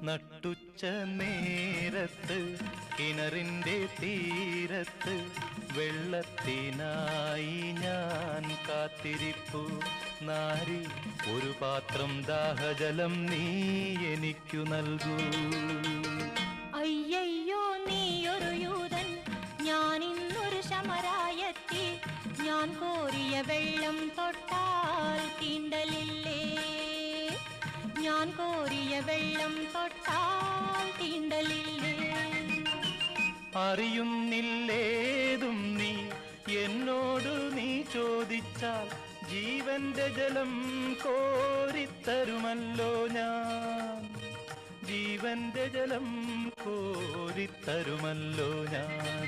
നട്ടുച്ച നേരത്ത് കിണറിൻ്റെ തീരത്ത് വെള്ളത്തിനായി ഞാൻ കാത്തിരിപ്പു നാരി ഒരു പാത്രം ദാഹജലം നീ എനിക്കു നൽകൂ. അയ്യയ്യോ നീയൊരു യൂതൻ, ഞാൻ ഇന്നൊരു ശമരായെത്തി. ഞാൻ കോരിയ വെള്ളം തൊട്ടാൽ തീണ്ടലില്ലേ, ഞാൻ കോരിയ വെള്ളം തൊട്ടാൽ തീണ്ടലില്ലേ. അറിയുന്നില്ലേതും നീ എന്നോടു നീ ചോദിച്ചാൽ ജീവന്റെ ജലം കോരിത്തരുമല്ലോ ഞാൻ, ജീവന്റെ ജലം കോരിത്തരുമല്ലോ ഞാൻ.